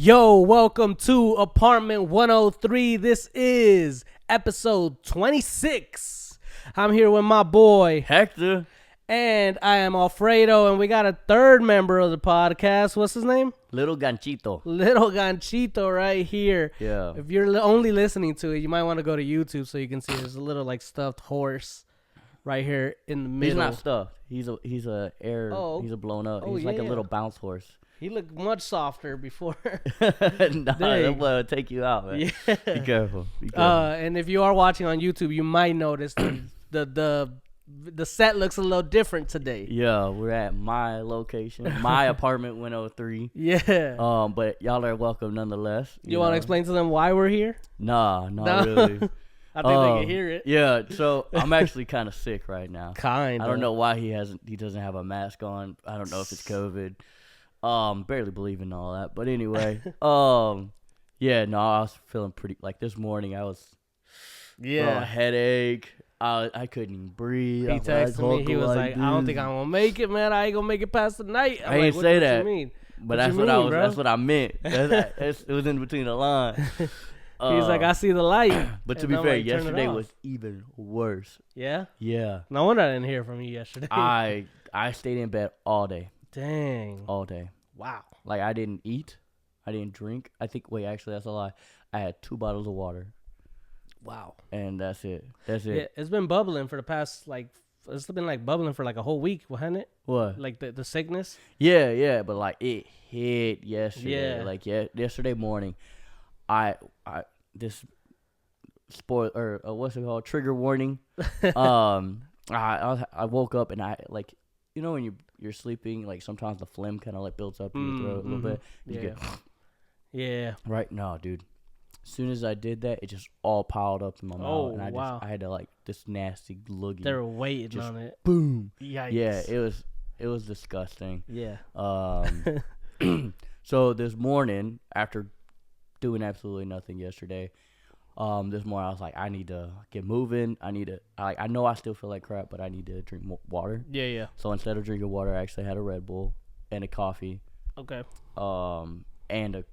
Yo, welcome to Apartment 103. This is episode 26. I'm here with my boy Hector. And I am Alfredo, and we got a third member of the podcast. What's his name? Little Ganchito. Little Ganchito right here. Yeah. If you're only listening to it, you might want to go to YouTube so you can see there's a little like stuffed horse right here in the middle. He's not stuffed. He's a air. Oh. He's a blown up. Oh, He's like a yeah. little bounce horse. He looked much softer before. Nah, Dang. that will take you out, man. Yeah. Be careful. Be careful. And if you are watching on YouTube, you might notice the set looks a little different today. Yeah, we're at my location, my apartment 103. Yeah. But y'all are welcome nonetheless. You want to explain to them why we're here? Nah, No. not really. I think they can hear it. Yeah, so I'm actually kind of sick right now. Kind. I don't know why he doesn't have a mask on. I don't know if it's COVID. Barely believe in all that. But anyway, yeah, no, I was feeling pretty, like this morning I was, Yeah. headache. I couldn't even breathe. He texted me. He was like, I don't think I'm going to make it, man. I ain't going to make it past the night. I'm I like, ain't say what that. you mean? But What you mean, bro? that's what I meant. It was in between the lines. He's like, I see the light. But to And be I'm fair, like, turn it yesterday off. was even worse. Yeah? Yeah. No wonder I didn't hear from you yesterday. I stayed in bed all day. Dang. All day. Wow. Like, I didn't eat. I didn't drink. Actually, that's a lie. I had 2 bottles of water. Wow. And that's it. Yeah, it's been bubbling for the past, it's been bubbling for a whole week, hasn't it? What? Like the sickness? Yeah, but like it hit yesterday. Yeah. Like yesterday morning, I this spoil or what's it called? Trigger warning. I woke up and I like, you know, when you're sleeping, like sometimes the phlegm kind of like builds up in your throat a little bit. You Yeah. get Yeah. right now, dude. As soon as I did that, it just all piled up in my mouth, Oh, and wow. I had to like this nasty loogie. They were waiting Just on it. boom. Yikes. Yeah, it was disgusting. Yeah. So this morning, after doing absolutely nothing yesterday, this morning I was like, I need to get moving. I know I still feel like crap, but I need to drink more water. Yeah. So instead of drinking water, I actually had a Red Bull and a coffee, Okay. and a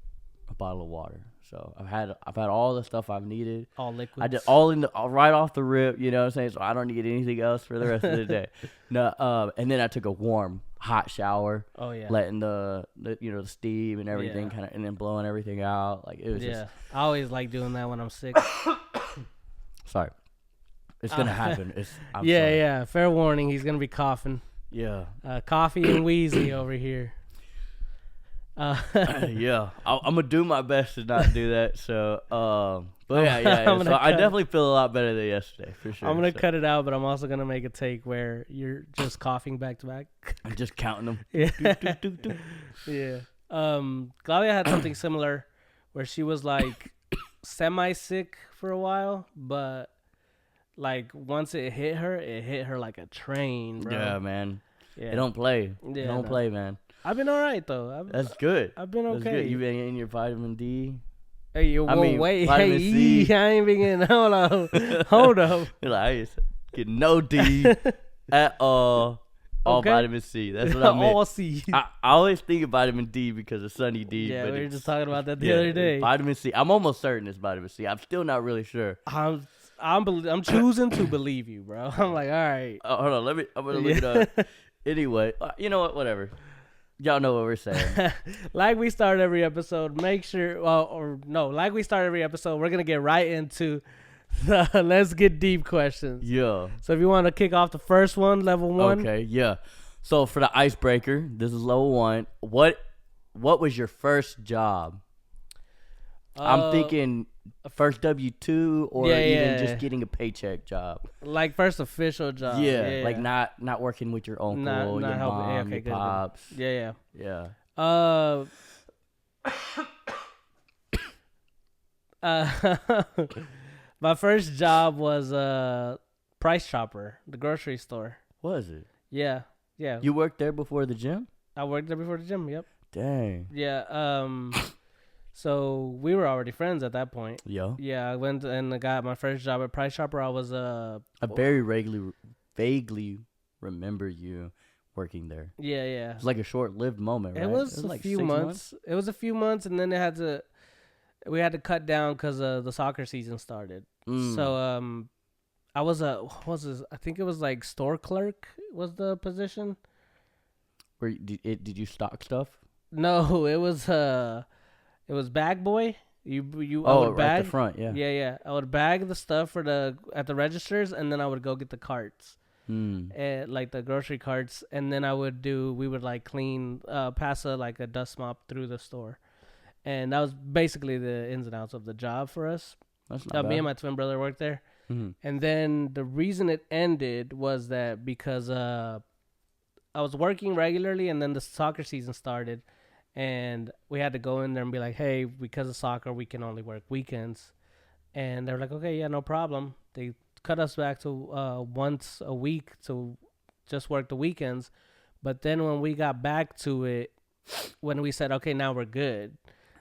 bottle of water. So I've had all the stuff I've needed. All liquids. I did all right off the rip, you know what I'm saying? So I don't need anything else for the rest of the day. No, and then I took a warm, hot shower, Oh yeah. letting the steam and everything Yeah. and then blowing everything out. Like it was Yeah. I always like doing that when I'm sick. sorry. It's gonna happen. I'm yeah, sorry. yeah. Fair warning, he's gonna be coughing. Yeah. Coffee and wheezy over here. Yeah. I'm gonna do my best to not do that. So, but yeah. I'm So gonna I cut- definitely feel a lot better than yesterday for sure. I'm gonna So cut it out, but I'm also gonna make a take where you're just coughing back to back. I'm just counting them. Yeah. Doot, doot, doot. Yeah. Claudia had something similar where she was like semi sick for a while, but like once it hit her like a train, bro. Yeah, man. Yeah. They don't play. Yeah, They don't no. play, man. I've been all right though. That's good. I've been That's okay. good. You been getting your vitamin D? Hey, you I mean, wait. vitamin Hey, C. I ain't been getting. Hold on. Hold up. You're like, I used to get no D at all. All Okay. vitamin C. That's what I meant. All C. I always think of vitamin D because of Sunny D. Yeah, but we were it's- just talking about that the yeah, other day. Vitamin C. I'm almost certain it's vitamin C. I'm still not really sure. I'm choosing to believe you, bro. I'm like, all right. Hold on. I'm going to look it up. Anyway, you know what? Whatever. Y'all know what we're saying. Like we start every episode, make sure, like we start every episode, we're going to get right into the let's get deep questions. Yeah. So if you want to kick off the first one, level 1. Okay, yeah. So for the icebreaker, this is level 1. What was your first job? I'm thinking first W-2 or even just getting a paycheck job. Like first official job. Yeah, like not working with your uncle, Not your helping. mom, Yeah, okay, your good. pops. Yeah. Yeah. My first job was Price Chopper, the grocery store. Was it? Yeah. You worked there before the gym? I worked there before the gym. Yep. Dang. Yeah. So we were already friends at that point. Yo. Yeah, I went and I got my first job at Price Chopper. I was I very vaguely remember you working there. Yeah, yeah. It's like a short-lived moment, right? It was a like few 6 months. It was a few months, and then we had to cut down because the soccer season started. So I was what was this? I think it was like store clerk was the position. Did you stock stuff? No, it was bag boy. I would right at bag the front, yeah. Yeah. I would bag the stuff at the registers, and then I would go get the carts. Like the grocery carts, and then we would like clean, pass a dust mop through the store, and that was basically the ins and outs of the job for us. That's not bad. Me and my twin brother worked there, and then the reason it ended was that because I was working regularly, and then the soccer season started, and we had to go in there and be like, hey, because of soccer, we can only work weekends, and they were like, okay, yeah, no problem. They cut us back to once a week to just work the weekends. But then when we got back to it, when we said, okay, now we're good,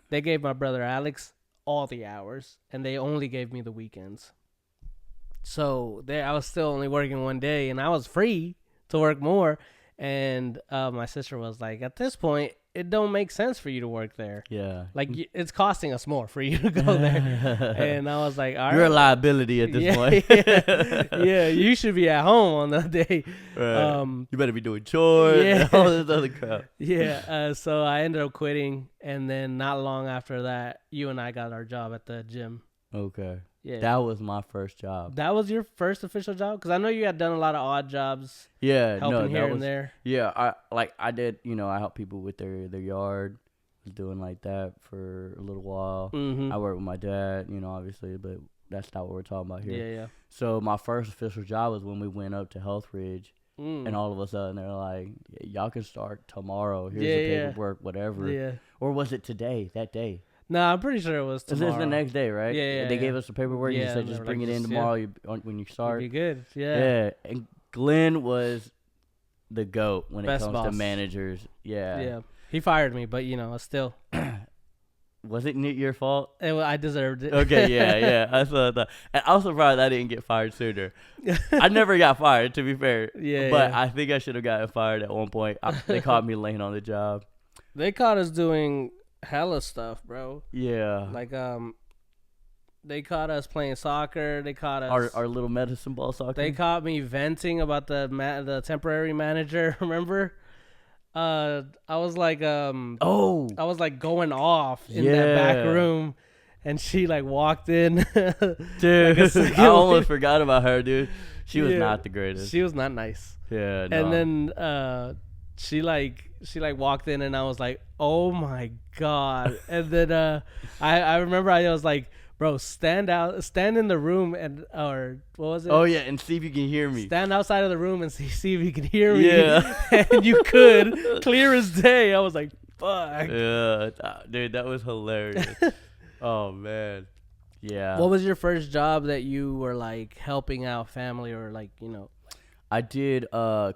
they gave my brother Alex all the hours, and they only gave me the weekends. So I was still only working one day, and I was free to work more. And my sister was like, at this point, it don't make sense for you to work there. Yeah. Like, it's costing us more for you to go there. And I was like, all right. You're a liability at this point. Yeah, you should be at home on that day. Right. You better be doing chores and all this other crap. Yeah. So I ended up quitting. And then not long after that, you and I got our job at the gym. Okay. Yeah. That was my first job. That was your first official job? Because I know you had done a lot of odd jobs. Yeah. Helping here and there. Yeah. I did, I helped people with their yard. I was doing like that for a little while. I worked with my dad, obviously, but that's not what we're talking about here. Yeah. So my first official job was when we went up to Healthridge. And all of a sudden they're like, y'all can start tomorrow. Here's the paperwork, whatever. Yeah. Or was it today, that day? No, I'm pretty sure it was tomorrow. This is the next day, right? Yeah. They gave us the paperwork. Yeah, You said just bring it in tomorrow when you start. You'd be good. Yeah. Yeah. And Glenn was the GOAT when Best it comes boss. to managers. Yeah. Yeah. He fired me, but still. Was it your fault? I deserved it. Okay, yeah. I saw that. And I was surprised I didn't get fired sooner. I never got fired, to be fair. Yeah. But I think I should have gotten fired at one point. They caught me laying on the job. They caught us doing hella stuff, bro. Yeah. Like they caught us playing soccer. They caught us our little medicine ball soccer. They caught me venting about the temporary manager. Remember? I was like I was like going off in that back room, and she like walked in. Dude, like I almost forgot about her, dude. She was not the greatest. She was not nice. Yeah. No. And then she walked in, and I was like, oh my god. And then I remember I was like, bro, stand in the room or what was it? Oh yeah, and see if you can hear me. Stand outside of the room and see if you can hear me. Yeah. And you could, clear as day. I was like, fuck. Yeah, dude, that was hilarious. Oh man. Yeah. What was your first job that you were like helping out family or like, I did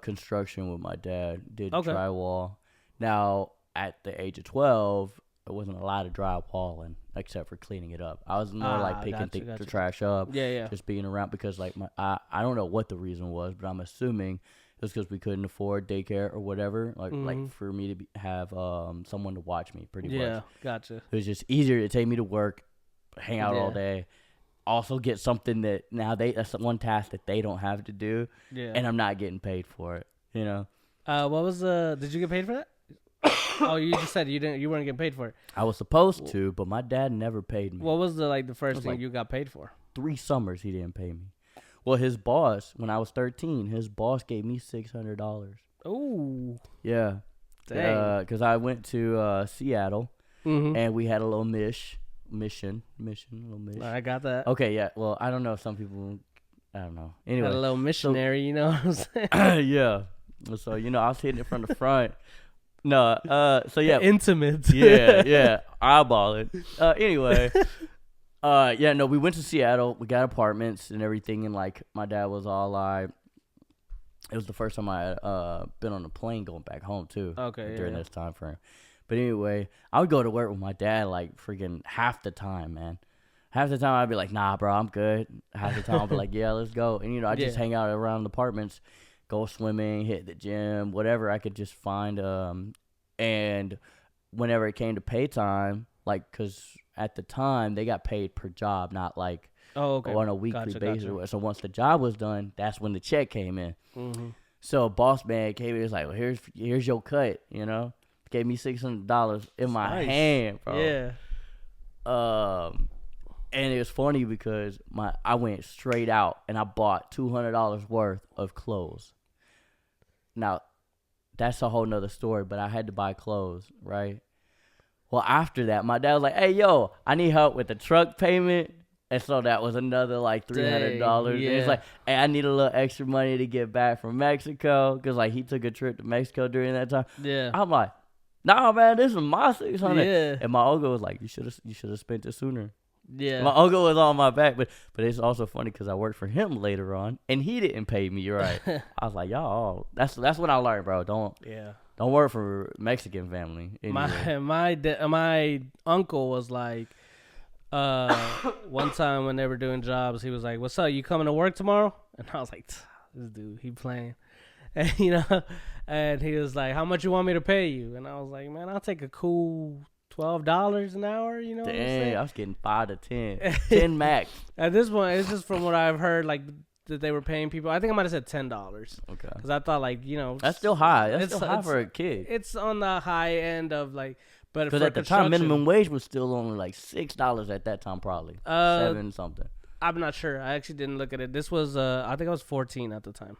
construction with my dad. Did drywall. Now at the age of 12, there wasn't a lot of drywalling except for cleaning it up. I was more like picking the trash up. Yeah. Just being around because like I don't know what the reason was, but I'm assuming it was because we couldn't afford daycare or whatever. Like for me to have someone to watch me pretty much. Yeah, gotcha. It was just easier to take me to work, hang out all day. Also get something that that's one task that they don't have to do. Yeah. And I'm not getting paid for it. What was did you get paid for that? Oh, you just said you weren't getting paid for it. I was supposed to, but my dad never paid me. What was the first thing you got paid for? 3 summers he didn't pay me. Well, his boss, when I was 13, his boss gave me $600. Oh. Yeah. Dang. Because I went to Seattle, and we had a little mission, little mission. I got that. Okay, yeah. Well, I don't know if some people, I don't know. Anyway. Got a little missionary, you know what I'm saying? Yeah. So, I was hitting it from the front. No, so yeah. Intimate. Yeah. Eyeball it. Anyway. We went to Seattle. We got apartments and everything, and like my dad was all like, it was the first time I had been on a plane going back home too. Okay. During this time frame. But anyway, I would go to work with my dad like freaking half the time, man. Half the time I'd be like, nah, bro, I'm good. Half the time I'd be like, yeah, let's go. And I just hang out around the apartments. go swimming, hit the gym, whatever I could just find. And whenever it came to pay time, like, because at the time they got paid per job, not like on a weekly basis. Gotcha. So once the job was done, that's when the check came in. Mm-hmm. So boss man came in, was like, well, here's your cut, you know. Gave me $600 in my hand, bro. Yeah. And it was funny because I went straight out and I bought $200 worth of clothes. Now, that's a whole nother story, but I had to buy clothes, right? Well, after that, my dad was like, hey, yo, I need help with the truck payment. And so that was another like $300. Yeah. And it's like, hey, I need a little extra money to get back from Mexico because like he took a trip to Mexico during that time. Yeah. I'm like, nah, man, this is my $600. Yeah. And my uncle was like, you should have spent it sooner. Yeah. My uncle was on my back, but it's also funny because I worked for him later on, and he didn't pay me. You're right. I was like, y'all, that's what I learned, bro. Don't work for Mexican family. Anyway. My uncle was like, one time when they were doing jobs, he was like, "What's up? You coming to work tomorrow?" And I was like, "This dude, he playing." And and he was like, "How much you want me to pay you?" And I was like, "Man, I'll take a cool $12 an hour." You know what I'm saying? I was getting 5 to 10, 10 max. At this point, it's just from what I've heard, like that they were paying people. I think I might have said $10. Okay. Because I thought, like, that's still high. That's still high for a kid. It's on the high end of like. But because at the time, minimum wage was still only like $6 at that time, probably 7 something. I'm not sure. I actually didn't look at it. This was, I think I was 14 at the time.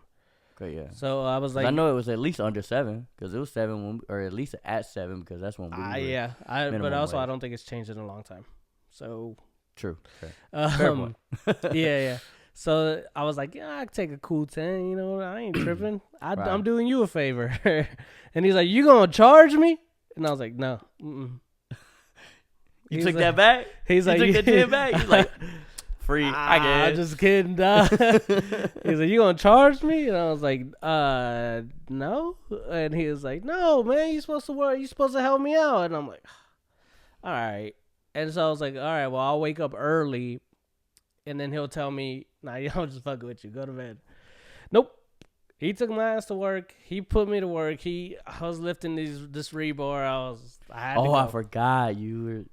Okay, yeah. So I was like, I know it was at least under 7 because it was 7 or at least at 7 because that's when we were. Yeah. But also wage. I don't think it's changed in a long time. So true. Fair point. yeah. So I was like, yeah, I can take a cool 10. You know, I ain't tripping. I'm doing you a favor. And he's like, you gonna charge me? And I was like, no. Mm-mm. You took that back? He's like, you took the 10 back? He's like, free. I guess. I'm just kidding, dog. He's like, you gonna charge me? And I was like, no. And he was like, no, man, you supposed to work. You supposed to help me out. And I'm like, all right. And so I was like, all right, well, I'll wake up early. And then he'll tell me, nah, I'm just fucking with you. Go to bed. Nope. He took my ass to work. He put me to work. I was lifting this rebar. I had to go. I forgot your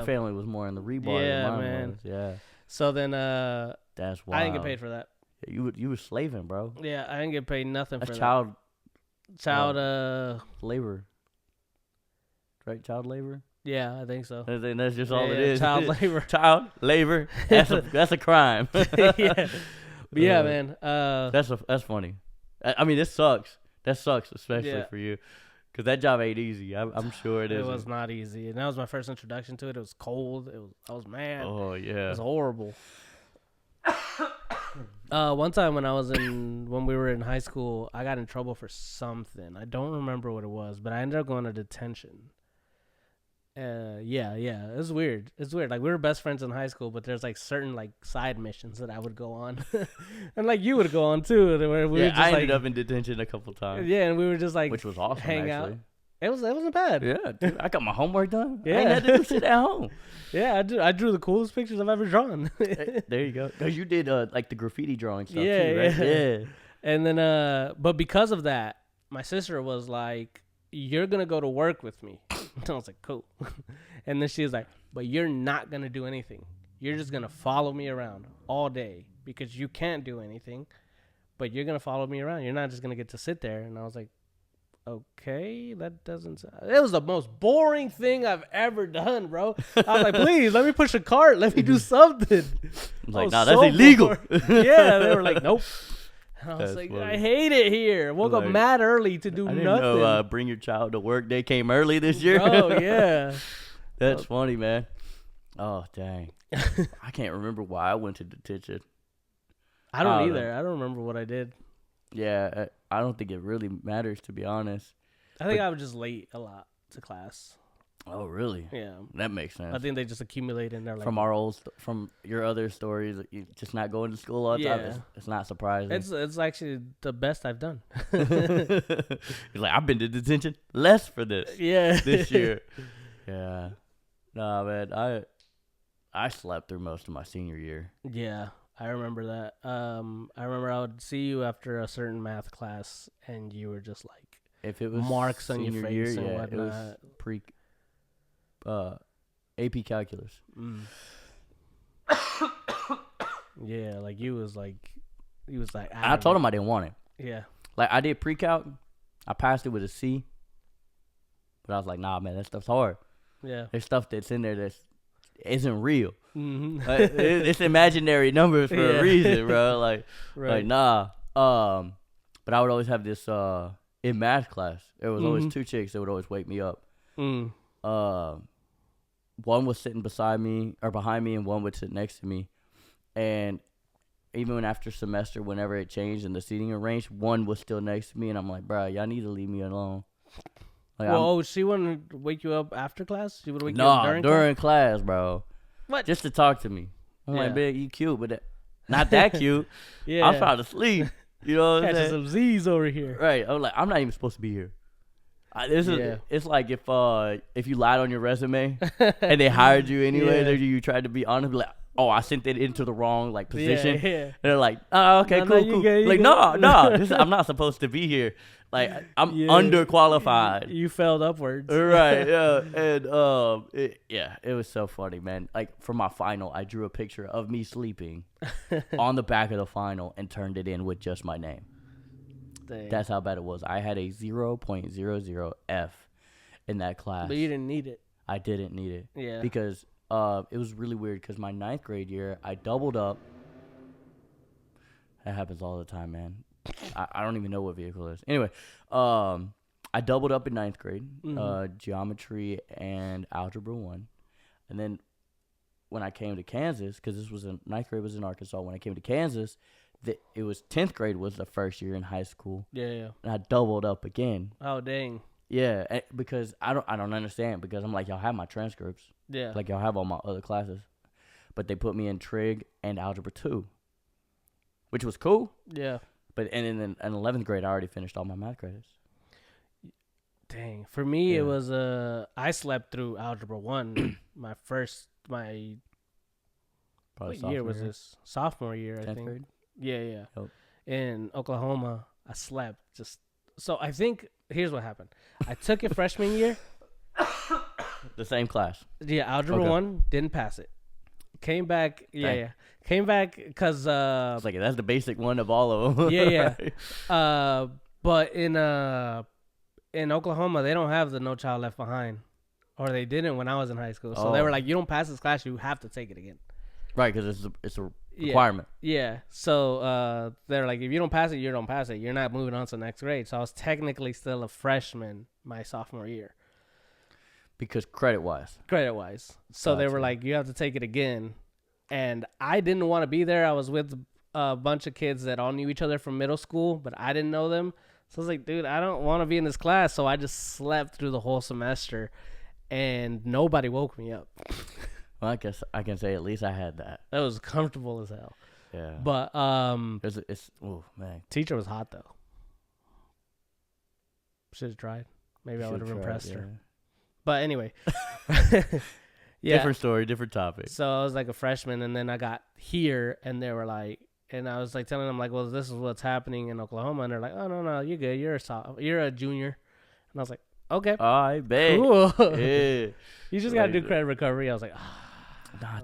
family was more in the rebar than mine man. was. Yeah. So then that's wild. I didn't get paid for that. Yeah, you were slaving, bro. Yeah, I didn't get paid nothing that's for child labor. Right, child labor? Yeah, I think so. And that's just all it is. Child labor. Child labor. That's a crime. Yeah. But yeah, man. That's funny. I mean, this sucks. That sucks, especially for you, because that job ain't easy. I'm sure it is. It was not easy, and that was my first introduction to it. It was cold. I was mad. Oh yeah. It was horrible. One time when we were in high school, I got in trouble for something. I don't remember what it was, but I ended up going to detention. Yeah. It was weird. It's weird. Like, we were best friends in high school, but there's like certain like side missions that I would go on, and like you would go on too. Where we were just, I ended up in detention a couple times. Yeah, and we were just like, which was awesome. Hang actually. out. It wasn't bad. Yeah, dude, I got my homework done. Yeah, I ain't had to do shit at home. Yeah, I drew the coolest pictures I've ever drawn. There you go. Cause you did like the graffiti drawing stuff too, right? Yeah. And then, but because of that, my sister was like, "You're gonna go to work with me." And I was like, "Cool." And then she was like, "But you're not gonna do anything. You're just gonna follow me around all day because you can't do anything. But you're gonna follow me around. You're not just gonna get to sit there." And I was like, "Okay, that doesn't." It was the most boring thing I've ever done, bro. I was like, "Please, let me push a cart. Let me do something." I was like, "No, that's illegal." Yeah, they were like, "Nope." And I was That's like, funny. I hate it here. Woke up mad early to do nothing. Know, bring your child to work day came early this year. Oh yeah, that's funny, man. Oh dang, I can't remember why I went to detention. I don't either. I don't remember what I did. Yeah, I don't think it really matters, to be honest. I think I was just late a lot to class. Oh really? Yeah, that makes sense. I think they just accumulate in there. Like, from your other stories, you just not going to school all the time. It's not surprising. It's actually the best I've done. You're like, I've been to detention less for this. Yeah, this year. Yeah, nah, man. I slept through most of my senior year. Yeah, I remember that. I remember I would see you after a certain math class, and you were just like, if it was marks on your senior face year, and yeah, whatnot. it was AP calculus. Mm. Yeah, like he was like. I told him I didn't want it. Yeah. Like I did pre-calc, I passed it with a C, but I was like, nah, man, that stuff's hard. Yeah. There's stuff that's in there that isn't real. Mm-hmm. It's imaginary numbers for a reason, bro. Like, right. like nah. But I would always have this in math class. There was always two chicks that would always wake me up. Mm. One was sitting beside me or behind me, and one would sit next to me. And even after semester, whenever it changed and the seating arranged, one was still next to me, and I'm like, bro, y'all need to leave me alone. Like, well, she wouldn't wake you up after class? She would wake you up during class, bro. What? Just to talk to me. I'm like, babe, you cute, but not that cute. Yeah. I'm trying to sleep. You know what I'm saying? Some Z's over here. Right. I'm like, I'm not even supposed to be here. It's like if you lied on your resume and they hired you anyway, you tried to be honest, like, oh, I sent it into the wrong like position. Yeah. And they're like, oh, okay, cool. Like, no, I'm not supposed to be here. Like, I'm underqualified. You failed upwards. Right, yeah. And it was so funny, man. Like, for my final, I drew a picture of me sleeping on the back of the final and turned it in with just my name. Dang. That's how bad it was. I had a 0.00 F in that class. But you didn't need it. I didn't need it. Yeah. Because it was really weird because my 9th grade year, I doubled up. That happens all the time, man. I don't even know what vehicle it is. Anyway, I doubled up in 9th grade, geometry and algebra 1. And then when I came to Kansas, because 9th grade was in Arkansas, when I came to Kansas, it was 10th grade was the first year in high school. Yeah. And I doubled up again. Oh, dang. Yeah, because I don't understand, because I'm like, y'all have my transcripts. Yeah. Like, y'all have all my other classes. But they put me in trig and algebra 2, which was cool. Yeah. But and in 11th grade, I already finished all my math credits. Dang. For me, it was I slept through algebra 1. What year was this? Sophomore year, I think. Grade? Yeah. Yep. In Oklahoma, I slept so I think here's what happened. I took it freshman year. The same class. Yeah, algebra 1, didn't pass it. Came back, Came back because it's like that's the basic one of all of them. Yeah. But in Oklahoma, they don't have the No Child Left Behind, or they didn't when I was in high school. So they were like, you don't pass this class, you have to take it again. Right, because it's a requirement. Yeah. So they're like, if you don't pass it, you don't pass it. You're not moving on to the next grade. So I was technically still a freshman my sophomore year. Because credit-wise. So they were like, you have to take it again. And I didn't want to be there. I was with a bunch of kids that all knew each other from middle school, but I didn't know them. So I was like, dude, I don't want to be in this class. So I just slept through the whole semester, and nobody woke me up. Well, I guess I can say at least I had that. That was comfortable as hell. Yeah. But oh man, teacher was hot though. Should have tried. Maybe I would have impressed her. But anyway. Yeah. Different story, different topic. So I was like a freshman, and then I got here, and they were like, and I was like telling them like, well, this is what's happening in Oklahoma, and they're like, oh no, you're good, you're a junior, and I was like, okay, I bet, cool. Yeah, you just gotta do credit recovery. I was like,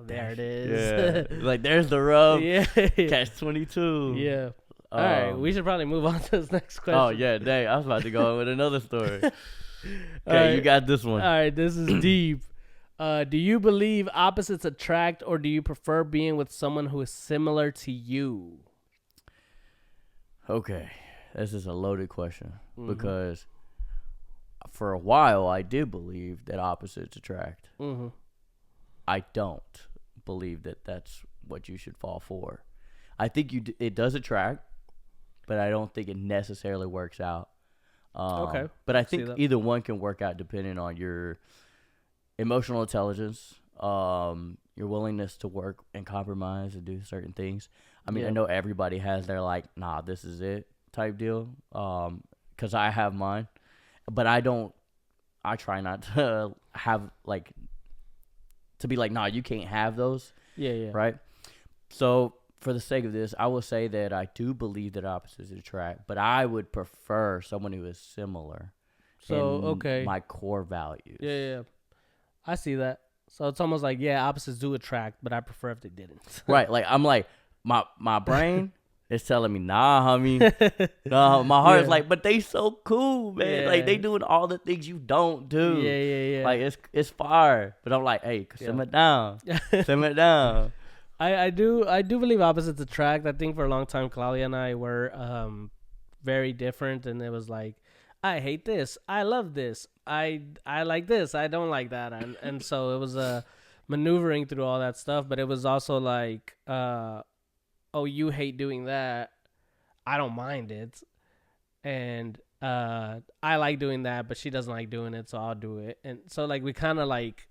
there it is. Yeah, like there's the rub. Yeah, catch 22. Yeah. All right, we should probably move on to this next question. Oh yeah, dang, I was about to go on with another story. Okay, you got this one. All right, this is deep. Do you believe opposites attract, or do you prefer being with someone who is similar to you? Okay, this is a loaded question because for a while I did believe that opposites attract. Mm-hmm. I don't believe that that's what you should fall for. I think it does attract, but I don't think it necessarily works out. Okay. But I think either one can work out depending on your emotional intelligence, your willingness to work and compromise and do certain things. I mean, I know everybody has their like, nah, this is it type deal. Because I have mine, but I try not to have like, to be like, nah, you can't have those. Yeah. Right. So for the sake of this, I will say that I do believe that opposites attract, but I would prefer someone who is similar. So in my core values. Yeah. I see that. So it's almost like, yeah, opposites do attract, but I prefer if they didn't. Right. Like, I'm like, my brain is telling me, nah, homie. No, my heart is like, but they so cool, man. Yeah. Like, they doing all the things you don't do. Yeah. Like, it's fire. But I'm like, hey, simmer down. Simmer down. I do believe opposites attract. I think for a long time, Claudia and I were very different, and it was like, I hate this, I love this, I like this, I don't like that, and so it was maneuvering through all that stuff. But it was also like, oh, you hate doing that, I don't mind it, and I like doing that, but she doesn't like doing it, so I'll do it. And so like we kind of like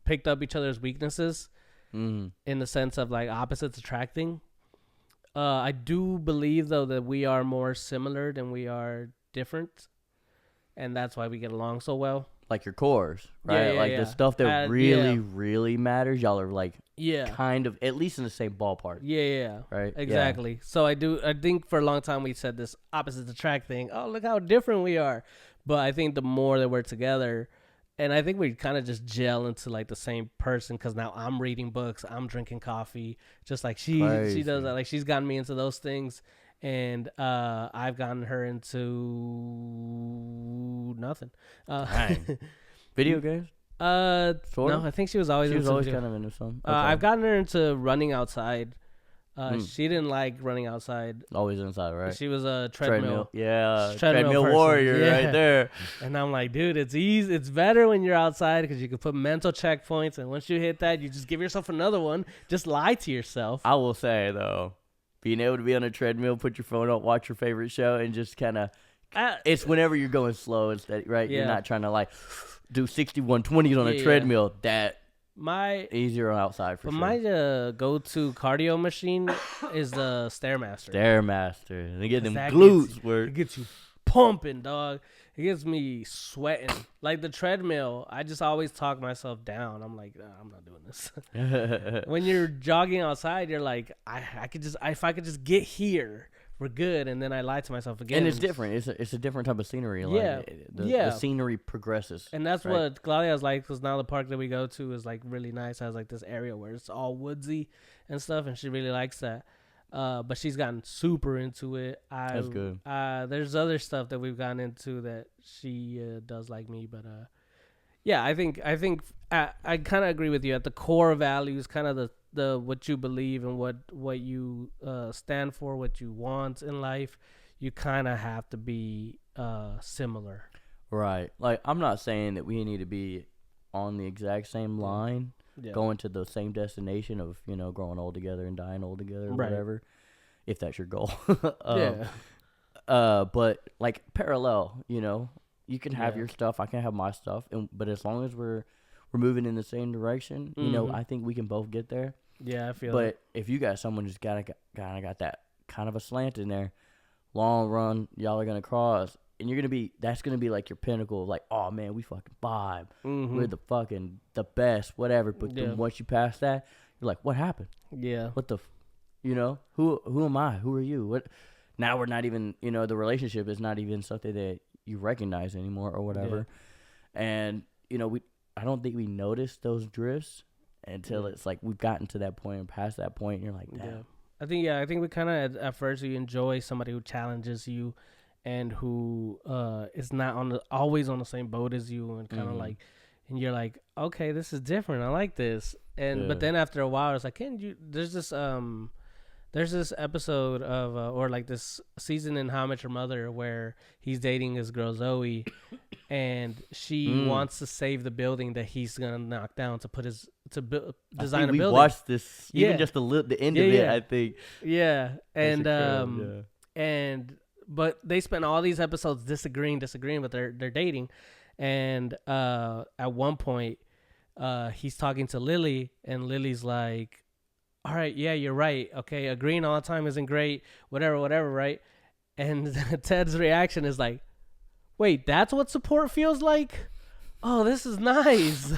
picked up each other's weaknesses in the sense of like opposites attracting. I do believe, though, that we are more similar than we are different, and that's why we get along so well. Like your cores, right? The stuff that really matters, y'all are like kind of at least in the same ballpark. Yeah. Right? Exactly. Yeah. So I think for a long time we said this opposites attract thing. Oh, look how different we are. But I think the more that we're together, and I think we kind of just gel into like the same person, because now I'm reading books, I'm drinking coffee, just like she does that. Like, she's gotten me into those things, and I've gotten her into nothing. Video games? Sort of? No, I think she was always kind of into some. Okay. I've gotten her into running outside. She didn't like running outside. Always inside, right? She was a treadmill. Yeah, treadmill warrior right there. And I'm like, dude, it's easy. It's better when you're outside because you can put mental checkpoints, and once you hit that, you just give yourself another one. Just lie to yourself. I will say, though, being able to be on a treadmill, put your phone up, watch your favorite show, and just kind of, it's whenever you're going slow and steady, right? Yeah. You're not trying to like do 6120s on a treadmill. That. Easier outside for sure. My go-to cardio machine is the Stairmaster. And they get them glutes work. It gets you pumping, dog. It gets me sweating. Like the treadmill, I just always talk myself down. I'm like, I'm not doing this. When you're jogging outside, you're like, if I could just get here, we're good. And then I lie to myself again. And it's different. It's a different type of scenery. The scenery progresses. And that's what Claudia's like, because now the park that we go to is like really nice. Has like this area where it's all woodsy and stuff, and she really likes that. But she's gotten super into it. That's good. There's other stuff that we've gotten into that she does like me, but yeah, I think I kind of agree with you. At the core values, kind of the what you believe and what you stand for, what you want in life, you kind of have to be similar. Right. Like, I'm not saying that we need to be on the exact same line, going to the same destination of, growing old together and dying old together or whatever, if that's your goal. But like parallel, you can have your stuff, I can have my stuff, but as long as we're moving in the same direction, I think we can both get there. Yeah, I feel But if you got someone who's got that kind of a slant in there, long run, y'all are going to cross, and that's going to be like your pinnacle of like, oh man, we fucking vibe. We're the best, whatever. But then once you pass that, you're like, what happened? Yeah. What the, who am I? Who are you? What? Now we're not even, the relationship is not even something that you recognize anymore or whatever. Yeah. And, I don't think we notice those drifts until it's like we've gotten to that point and past that point, and you're like, damn. I think we kind of at first you enjoy somebody who challenges you and who is not always on the same boat as you, and kind of like, and you're like, okay, this is different. I like this. And but then after a while, it's like, there's this episode of or like this season in How I Met Your Mother where he's dating his girl Zoe, and she wants to save the building that he's gonna knock down to design a building. We watched this, even just the end of it. I think. Yeah, and but they spent all these episodes disagreeing, but they're dating, and at one point, he's talking to Lily, and Lily's like, all right, yeah, you're right. Okay, agreeing all the time isn't great. Whatever, right? And Ted's reaction is like, wait, that's what support feels like? Oh, this is nice.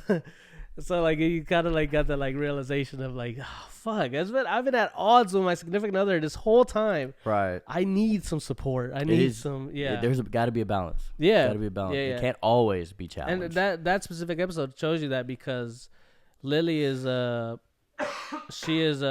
So like you kind of like got that like realization of like, oh, fuck, I've been at odds with my significant other this whole time. Right. I need some support. I need some. Yeah. There's got to be a balance. Yeah. Got to be a balance. Yeah, yeah. It can't always be challenged. And that specific episode shows you that because Lily is she is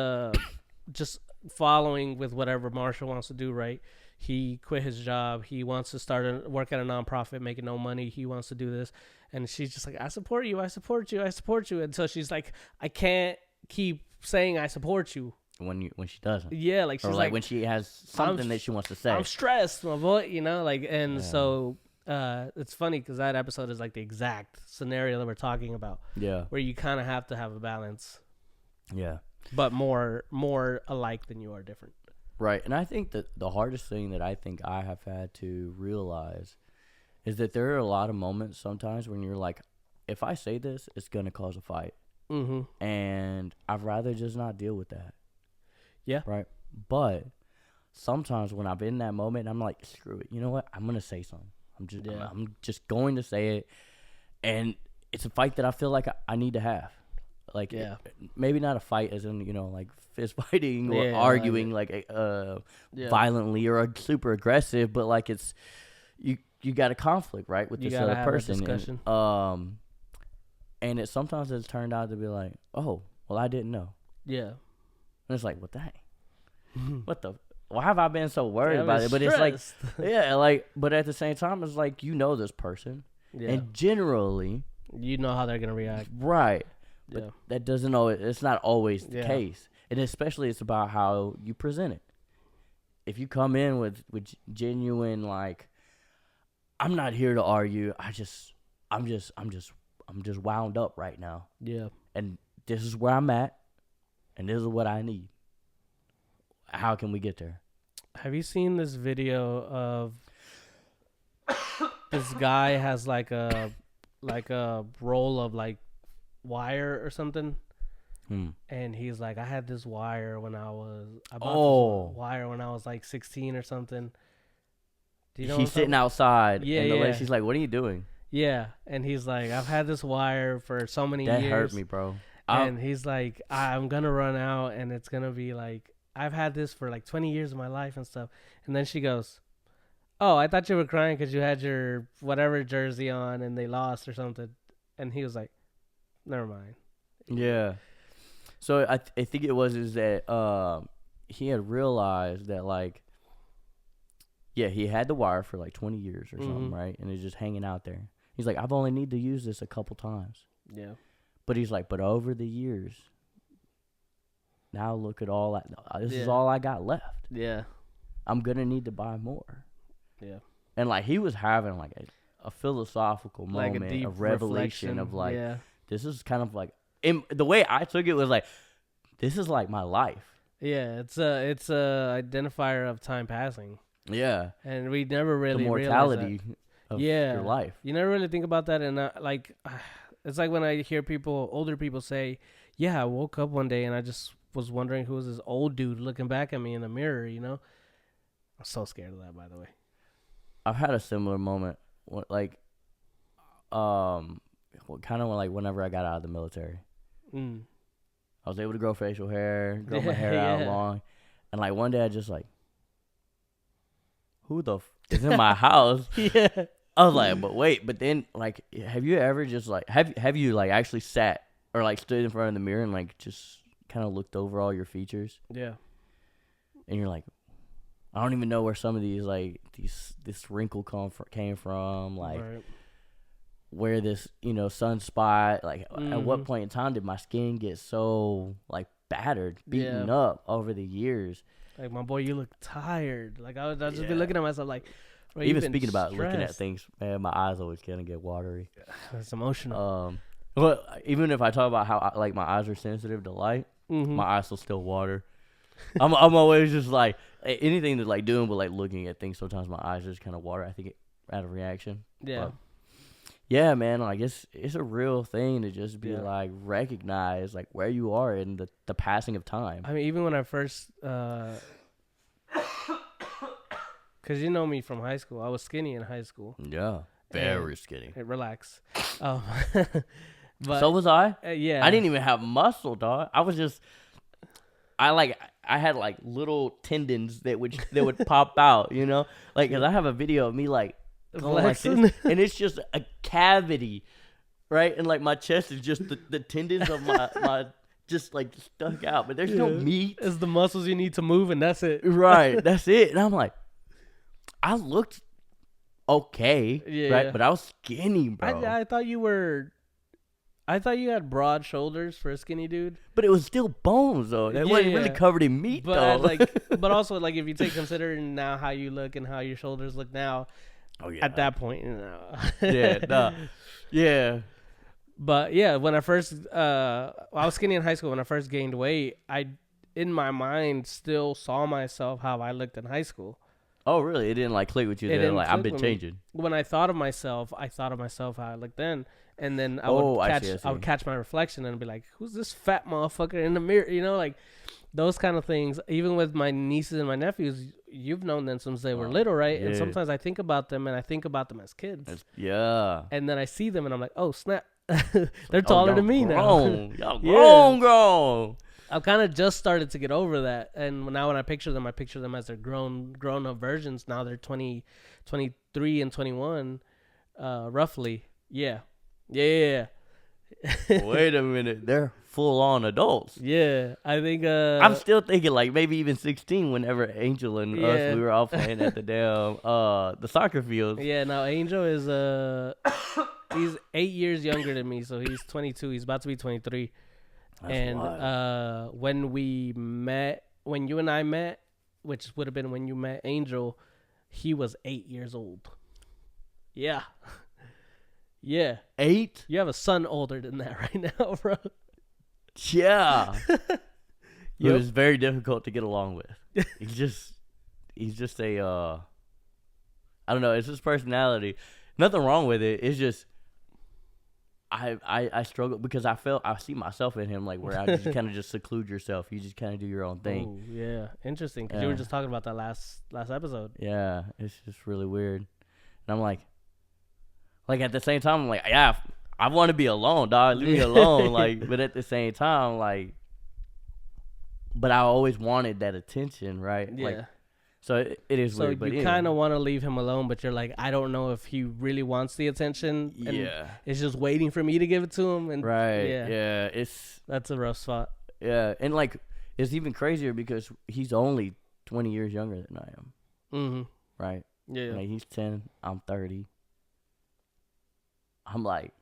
just following with whatever Marshall wants to do, right? He quit his job. He wants to work at a nonprofit, making no money. He wants to do this. And she's just like, I support you. I support you. I support you. And so she's like, I can't keep saying I support you. When she doesn't. Yeah, like she's or like when she has something that she wants to say. I'm stressed, my boy, you know, like, and so it's funny because that episode is like the exact scenario that we're talking about. Yeah. Where you kind of have to have a balance. Yeah. But more alike than you are different. Right. And I think that the hardest thing that I think I have had to realize is that there are a lot of moments sometimes when you're like, if I say this, it's going to cause a fight. Mm-hmm. And I'd rather just not deal with that. Yeah. Right. But sometimes when I'm in that moment, I'm like, screw it. You know what? I'm going to say something. I'm just going to say it. And it's a fight that I feel like I need to have. Like, maybe not a fight as in, you know, like fist fighting or arguing violently or super aggressive, but like it's, you got a conflict, right, with this other person. Discussion. And it sometimes has turned out to be like, oh, well, I didn't know. Yeah. And it's like, what the heck? Why have I been so worried about it? But it's like, but at the same time, it's like, you know this person. Yeah. And generally, you know how they're going to react. Right. But that doesn't always, it's not always the case. And especially it's about how you present it. If you come in with genuine, like, I'm not here to argue. I'm just wound up right now. Yeah. And this is where I'm at. And this is what I need. How can we get there? Have you seen this video of this guy has like a roll of like wire or something, and he's like, I had this wire when I was like 16 or something. Do you know? He's sitting outside, and the lady, she's like, "What are you doing?" Yeah, and he's like, I've had this wire for so many years. That hurt me, bro. And he's like, I'm gonna run out, and it's gonna be like, I've had this for like 20 years of my life and stuff. And then she goes, oh, I thought you were crying because you had your whatever jersey on and they lost or something. And he was like, never mind. Yeah. So I think it was that he had realized that, like, he had the wire for like 20 years or something, right? And it's just hanging out there. He's like, I've only need to use this a couple times. Yeah. But he's like, but over the years, now look at all that. This is all I got left. Yeah. I'm going to need to buy more. Yeah. And like he was having like a philosophical moment, like a revelation of like, yeah. This is kind of like, the way I took it was like, this is like my life. Yeah. It's a identifier of time passing. Yeah. And we never really the mortality of your life. You never really think about that. And like, it's like when I hear older people say, yeah, I woke up one day and I just was wondering who was this old dude looking back at me in the mirror, you know? I'm so scared of that, by the way. I've had a similar moment, like, kind of like whenever I got out of the military. I was able to grow facial hair, grow my hair out long. And like one day I just like, who the is in my house? Yeah. I was like, but wait, but then like, have you ever just like, have you like actually sat or like stood in front of the mirror and like just kind of looked over all your features? Yeah. And you're like, I don't even know where some of these like this wrinkle came from, like where this, you know, sunspot, like at what point in time did my skin get so like battered, beaten up over the years? Like, my boy, you look tired. Like I just be looking at myself like, bro, even speaking about looking at things, man, my eyes always kind of get watery. It's emotional. But even if I talk about how like my eyes are sensitive to light, my eyes will still water. I'm always just like anything that's like doing with like looking at things. Sometimes my eyes just kind of water. I think it out of reaction. Yeah. But, yeah, man. Like it's a real thing to just be like recognize like where you are in the passing of time. I mean, even when I first, cause you know me from high school. I was skinny in high school. Yeah, very skinny. Hey, relax. But so was I. Yeah. I didn't even have muscle, dog. I was just, I had like little tendons that would pop out, you know, like because I have a video of me like going like this, and it's just a cavity, right, and like my chest is just the tendons of my just like stuck out, but there's no meat. It's the muscles you need to move, and that's it. Right, that's it. And I'm like, I looked okay, right, but I was skinny, bro. I thought you were. I thought you had broad shoulders for a skinny dude. But it was still bones, though. It wasn't really covered in meat, but though. But also, like, if you take considering now how you look and how your shoulders look now, at that point, Yeah. But yeah, when I first, I was skinny in high school. When I first gained weight, I, in my mind, still saw myself how I looked in high school. Oh, really? It didn't like click with you then? Like, I've been changing. When I thought of myself how I looked then. And then I would catch my reflection and be like, who's this fat motherfucker in the mirror? You know, like those kind of things. Even with my nieces and my nephews, you've known them since they were little, right? Yeah. And sometimes I think about them and I think about them as kids. Yeah. And then I see them and I'm like, oh, snap. They're taller than me now. Y'all grown. I've kind of just started to get over that. And now when I picture them as their grown up versions. Now they're 20, 23 and 21, roughly. Yeah. Yeah. Wait a minute. They're full on adults. Yeah. I think I'm still thinking like maybe even 16 whenever Angel and us, we were all playing at the damn the soccer fields. Yeah, now Angel is he's 8 years younger than me, so he's 22. He's about to be 23. That's and wild. When you and I met, which would have been when you met Angel, he was 8 years old. Yeah. Yeah. 8? You have a son older than that right now, bro. Yeah. It was very difficult to get along with. He's just a I don't know, it's his personality. Nothing wrong with it. It's just I struggle because I see myself in him, like where I just kind of just seclude yourself. You just kind of do your own thing. Oh, yeah. Interesting, because you were just talking about that last episode. Yeah, it's just really weird. And I'm like at the same time, I'm like, yeah, I want to be alone, dog. Leave me alone. Like, but at the same time, like, but I always wanted that attention, right? Yeah. Like, so it is weird. So you kind of want to leave him alone, but you're like, I don't know if he really wants the attention. And it's just waiting for me to give it to him. And right. Yeah. That's a rough spot. Yeah. And like, it's even crazier because he's only 20 years younger than I am. Mm-hmm. Right. Yeah. Like he's 10. I'm 30. I'm like,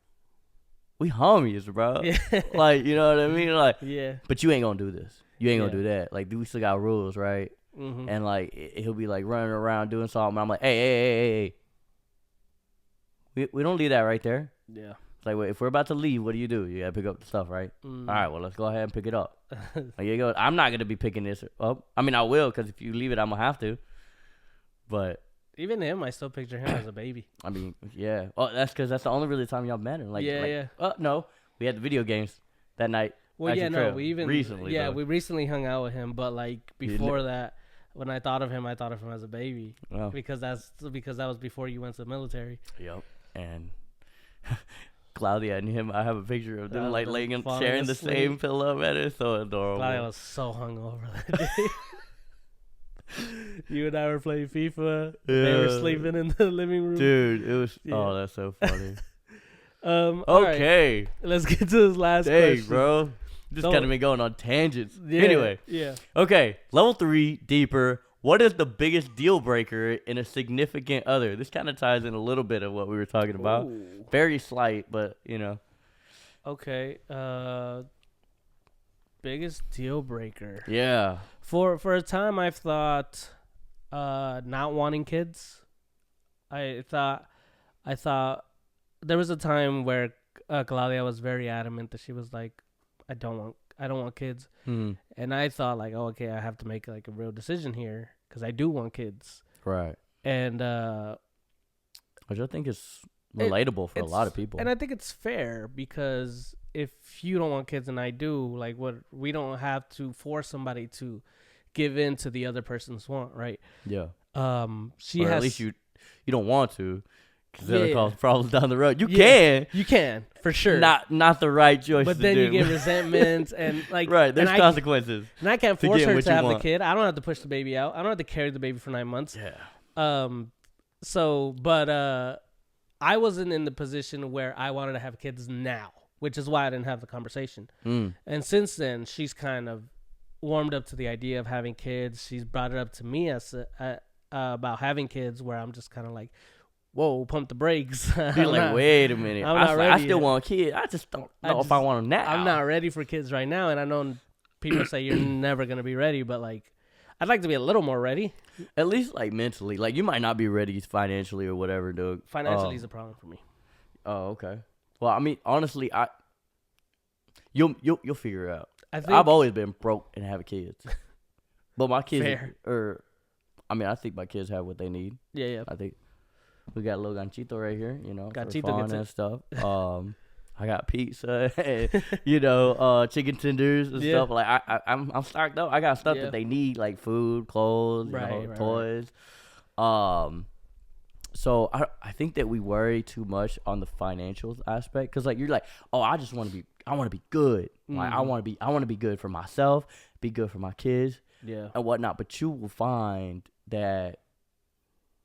we homies, bro. Yeah. Like, you know what I mean? Like, yeah. But you ain't gonna do this. You ain't gonna do that. Like, we still got rules, right? Mm-hmm. And like, he'll be like running around doing something. And I'm like, hey. We don't leave that right there. Yeah. It's like, wait, if we're about to leave, what do? You gotta pick up the stuff, right? Mm. All right, well, let's go ahead and pick it up. Like, you go. I'm not gonna be picking this up. I mean, I will, because if you leave it, I'm gonna have to. But even him, I still picture him as a baby. I mean, yeah. Oh, that's because that's the only really time y'all met him. Like, no, we had the video games that night. Well, we even recently. Yeah, we recently hung out with him, but like before that, when I thought of him as a baby, because that was before you went to the military. Yep. And Claudia and him, I have a picture of them like laying and sharing the same pillow, man. It's so adorable. Claudia was so hungover that day. You and I were playing FIFA. Yeah. They were sleeping in the living room. Dude, it was. Yeah. Oh, that's so funny. Okay, right. Let's get to this last question, bro. Just kind of been going on tangents. Yeah, anyway, yeah. Okay, level 3, deeper. What is the biggest deal breaker in a significant other? This kind of ties in a little bit of what we were talking about. Ooh. Very slight, but you know. Okay. Biggest deal breaker. Yeah. For a time, I've thought not wanting kids. I thought there was a time where Claudia was very adamant that she was like, I don't want kids. And I thought like, oh, okay, I have to make like a real decision here because I do want kids. Right. And which I think is relatable for a lot of people. And I think it's fair because if you don't want kids and I do, like, we don't have to force somebody to give in to the other person's want, right? Yeah. At least you don't want to, because it'll cause problems down the road. You can for sure. Not the right choice. But then you get resentments and like right. There's consequences. And I can't force her to have the kid. I don't have to push the baby out. I don't have to carry the baby for 9 months. Yeah. But I wasn't in the position where I wanted to have kids now, which is why I didn't have the conversation. And since then, she's kind of warmed up to the idea of having kids. She's brought it up to me as about having kids, where I'm just kind of like, whoa, pump the brakes. You're like, wait a minute. I still want kids. I just don't know if I want them now. I'm not ready for kids right now. And I know people say you're never going to be ready, but like, I'd like to be a little more ready. At least like mentally. Like you might not be ready financially or whatever, dude. Financially is a problem for me. Oh, okay. Well, I mean, honestly, you'll figure it out. I've always been broke and have kids. But my kids I think my kids have what they need. Yeah. I think we got a little ganchito right here, Ganchito for fun and stuff. I got pizza, and, chicken tenders and stuff. Like I'm stocked up. I got stuff that they need, like food, clothes, toys. So I think that we worry too much on the financial aspect, because like you're like, oh, I want to be good. Like I want to be good for myself, be good for my kids, and whatnot. But you will find that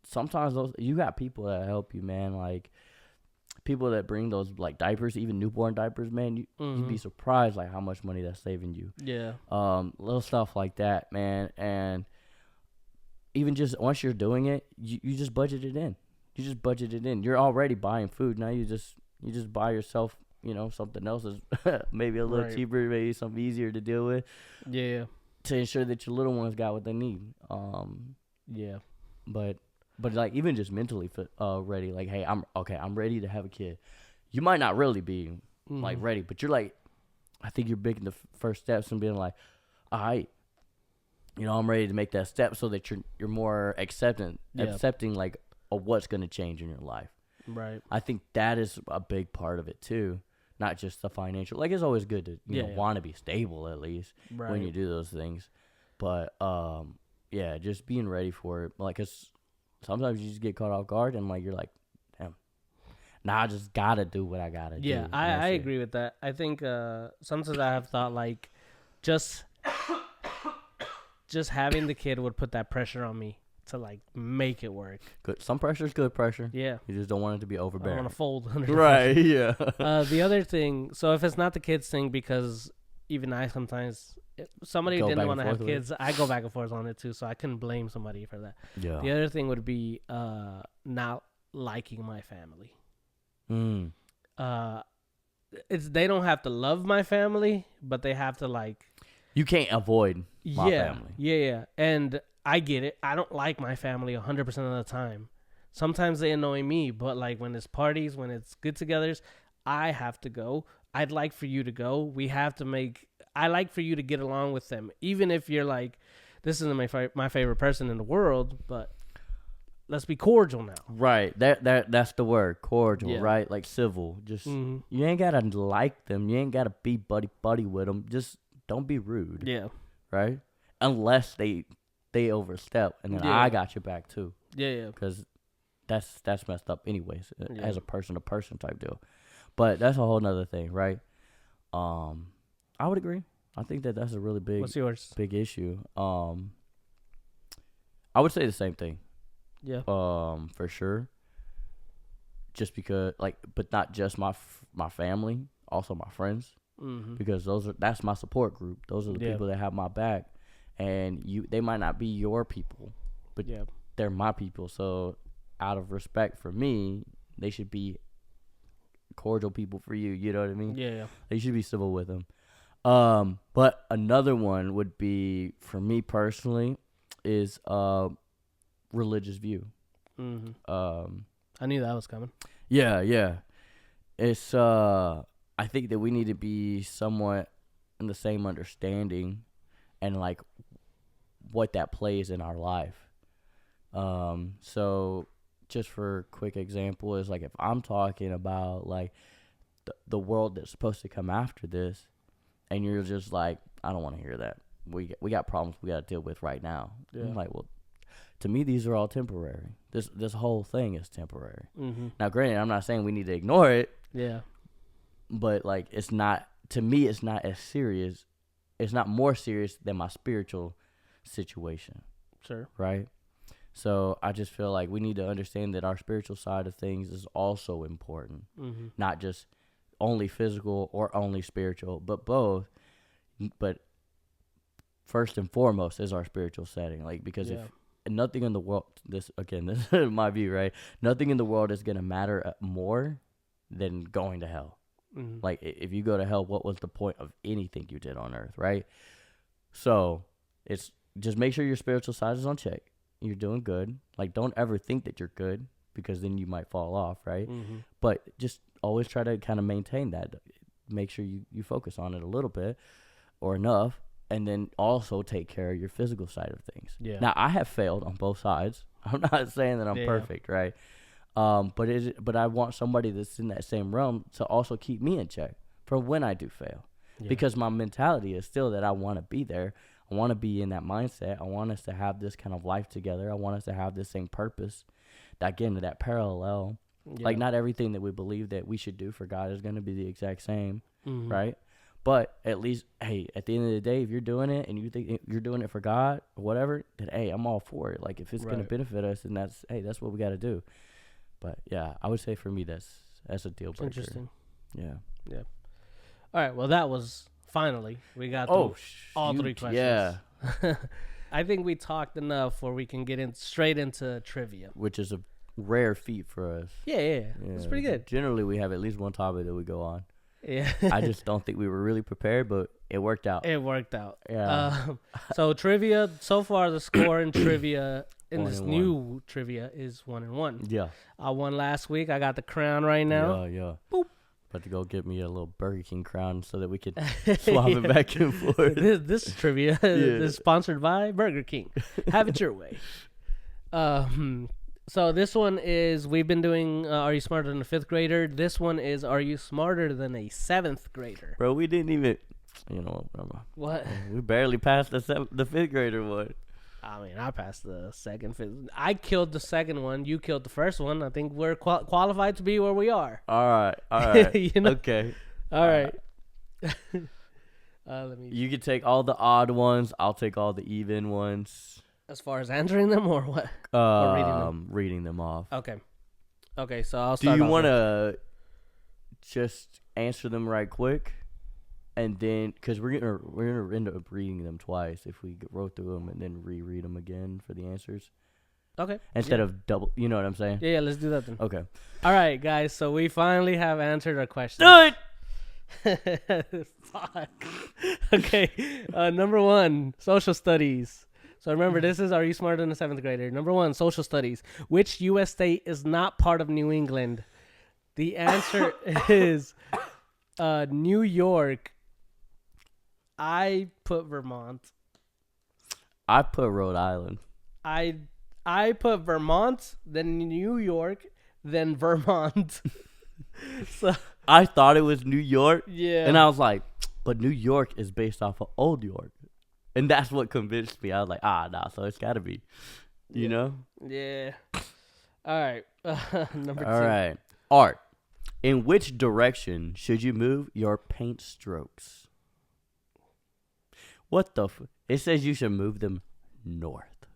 sometimes you got people that help you, man. Like people that bring those like diapers, even newborn diapers, man. You'd be surprised like how much money that's saving you. Yeah. Little stuff like that, man. And even just once you're doing it, you just budget it in. You just budget it in. You're already buying food. Now you just buy yourself, something else is maybe a little cheaper, maybe something easier to deal with. Yeah. To ensure that your little ones got what they need. Yeah. But like even just mentally ready, like, hey, I'm ready to have a kid. You might not really be like ready, but you're like, I think you're making the first steps and being like, all right, I'm ready to make that step, so that you're more accepting like of what's going to change in your life. Right. I think that is a big part of it too, not just the financial. Like it's always good to want to be stable at least when you do those things, but just being ready for it. Like, 'cause sometimes you just get caught off guard and like you're like, damn, now I just gotta do what I gotta do. Yeah, I agree with that. I think sometimes I have thought like just having the kid would put that pressure on me to like make it work. Good. Some pressure is good pressure. Yeah. You just don't want it to be overbearing. I don't want to fold under right. Yeah. The other thing, so if it's not the kids thing, because even I sometimes, if somebody didn't want to have kids, I go back and forth on it too, so I couldn't blame somebody for that. Yeah. The other thing would be not liking my family. They don't have to love my family, but they have to like. You can't avoid my family. Yeah. And I get it. I don't like my family 100% of the time. Sometimes they annoy me, but like when it's parties, when it's get-togethers, I have to go. I'd like for you to go. I like for you to get along with them, even if you're like, this isn't my favorite person in the world, but let's be cordial now. Right. That's the word, cordial. Right, like civil. Just you ain't gotta like them. You ain't gotta be buddy with them. Just don't be rude. Yeah. Right. Unless they overstep, and then I got your back too. Yeah. Because that's messed up anyways, as a person-to-person type deal. But that's a whole nother thing, right? I would agree. I think that's a really big. What's yours? Big issue. I would say the same thing. Yeah. For sure. Just because, like, but not just my family, also my friends, because that's my support group. Those are the people that have my back, and they might not be your people, but they're my people. So, out of respect for me, they should be cordial people for you. You know what I mean? Yeah. They should be civil with them. But another one would be, for me personally, is religious view. I knew that was coming. Yeah. It's I think that we need to be somewhat in the same understanding and like what that plays in our life. So just for a quick example is like if I'm talking about like the world that's supposed to come after this, and you're just like, I don't want to hear that. We got problems we got to deal with right now. Yeah. I'm like, well, to me, these are all temporary. This whole thing is temporary. Mm-hmm. Now, granted, I'm not saying we need to ignore it. Yeah. But like, it's not, to me, it's not as serious. It's not more serious than my spiritual situation. Sure. Right? So I just feel like we need to understand that our spiritual side of things is also important. Mm-hmm. Not just only physical or only spiritual, but both. But first and foremost is our spiritual setting. Like, because if nothing in the world, this is my view, right? Nothing in the world is going to matter more than going to hell. Mm-hmm. Like, if you go to hell, what was the point of anything you did on earth, right? So it's just make sure your spiritual side is on check. You're doing good. Like, don't ever think that you're good, because then you might fall off, right? Mm-hmm. But just always try to kind of maintain that. Make sure you focus on it a little bit or enough, and then also take care of your physical side of things. Yeah. Now, I have failed on both sides. I'm not saying that I'm perfect, right? But I want somebody that's in that same realm to also keep me in check for when I do fail. Yeah. Because my mentality is still that I want to be there. I want to be in that mindset. I want us to have this kind of life together. I want us to have the same purpose. Again, that parallel. Yeah. Like, not everything that we believe that we should do for God is going to be the exact same, right? But at least, hey, at the end of the day, if you're doing it and you think you're doing it for God or whatever, then, hey, I'm all for it. Like, if it's going to benefit us, then that's what we got to do. But, yeah, I would say for me that's a deal breaker. Interesting. Yeah. Yeah. All right, well, that was finally. We got through all three questions. Yeah. I think we talked enough where we can get straight into trivia. Which is a rare feat for us. Yeah. It's pretty good. Generally, we have at least one topic that we go on. Yeah. I just don't think we were really prepared, but it worked out. Yeah. So trivia, so far the score in trivia, in this new trivia, is 1-1. Yeah. I won last week. I got the crown right now. Yeah. Boop. About to go get me a little Burger King crown so that we could swap it back and forth. This trivia is sponsored by Burger King. Have it your way. So this one is, we've been doing Are You Smarter Than a 5th Grader? This one is, Are You Smarter Than a 7th Grader? Bro, we didn't even, what? We barely passed the 5th grader one. I mean, I passed the second, 5th. I killed the second one. You killed the first one. I think we're qualified to be where we are. All right. You know? Okay. All right. You can take all the odd ones. I'll take all the even ones. As far as answering them or what? Or reading them? Reading them off. Okay, so I'll start. Do you want to just answer them right quick? And then, because we're gonna end up reading them twice if we wrote through them and then reread them again for the answers. Okay. Instead of double, you know what I'm saying? Yeah, let's do that then. Okay. All right, guys. So we finally have answered our question. Do it. Fuck. Okay. Number 1, social studies. So remember, this is Are You Smarter Than a 7th Grader? Number 1, social studies. Which U.S. state is not part of New England? The answer is New York. I put Vermont. I put Rhode Island. I put Vermont, then New York, then Vermont. So I thought it was New York. Yeah. And I was like, but New York is based off of Old York. And that's what convinced me. I was like, nah, so it's got to be, you know? Yeah. All right. Number 2. All right. Art. In which direction should you move your paint strokes? What the it says you should move them north.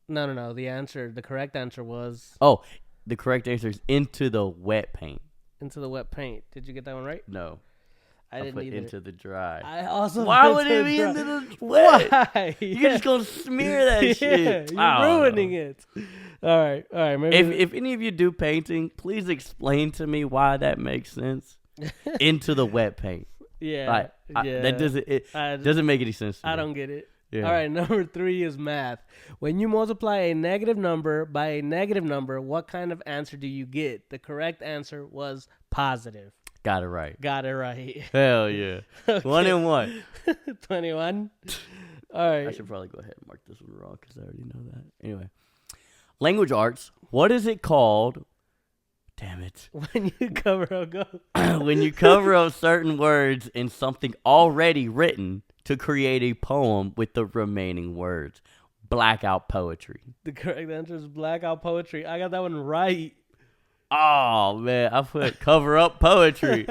No. The correct answer was... Oh, the correct answer is into the wet paint. Into the wet paint. Did you get that one right? No. I didn't put either. Into the dry. I also Why would it be into the wet? Why? You're just going to smear that shit. You're ruining it. All right. Maybe if any of you do painting, please explain to me why that makes sense. Into the wet paint. Yeah. That doesn't make any sense to me. I don't get it. Yeah. All right, number 3 is math. When you multiply a negative number by a negative number, what kind of answer do you get? The correct answer was positive. Got it right. Hell yeah. Okay. 1-1. 21. All right. I should probably go ahead and mark this one wrong because I already know that. Anyway. Language arts. What is it called? Damn it. When you cover up when you cover up certain words in something already written to create a poem with the remaining words. blackout poetry. The correct answer is blackout poetry. I got that one right. Oh man, I put cover up poetry.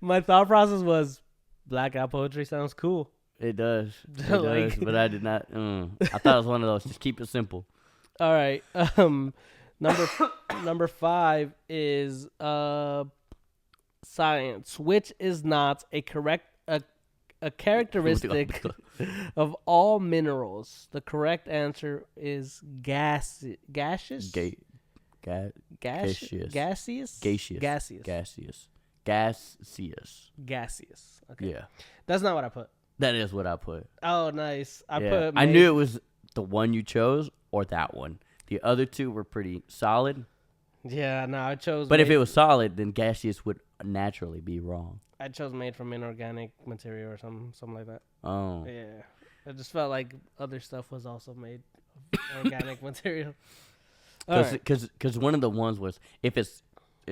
My thought process was blackout poetry sounds cool. It does. It Like- does, but I did not. I thought it was one of those. Just keep it simple. All right. Number 5 is science, which is not a characteristic of all minerals. The correct answer is gaseous. Gaseous. Gaseous. Gaseous. Gaseous. Gaseous. Gaseous. Gaseous. Gaseous. Okay. Yeah. That's not what I put. That is what I put. Oh, nice. I Yeah. put. I knew it was the one you chose or that one. The other two were pretty solid. Yeah, no, I chose. But if it was solid, then gaseous would naturally be wrong. I chose made from inorganic material or something like that. Oh. Yeah, I just felt like other stuff was also made of organic material. Because one of the ones was if it's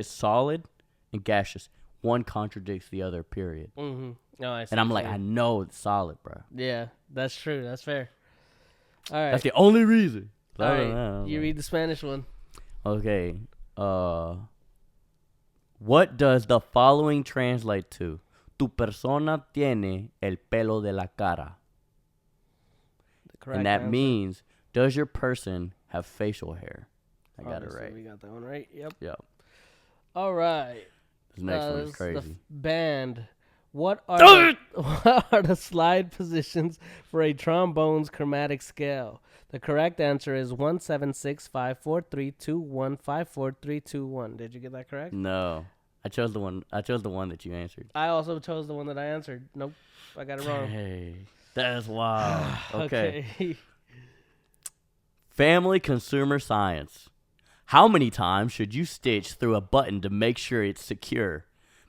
solid and gaseous, one contradicts the other. Period. Mm-hmm. No, I see And I'm what like, you're I saying. know it's solid, bro. Yeah, that's true. That's fair. All right. That's the only reason. All right. You read the Spanish one. Okay. What does the following translate to? Tu persona tiene el pelo de la cara. The correct And that answer. means, does your person have facial hair? I got it Obviously, right. We got that one right. Yep. Yep. All right. This next one This is crazy. band. What are the slide positions for a trombone's chromatic scale? The correct answer is 1765432154321. Did you get that correct? No. I chose the one that you answered. I also chose the one that I answered. Nope. I got it wrong. Hey. That's wild. Okay. Okay. Family consumer science. How many times should you stitch through a button to make sure it's secure?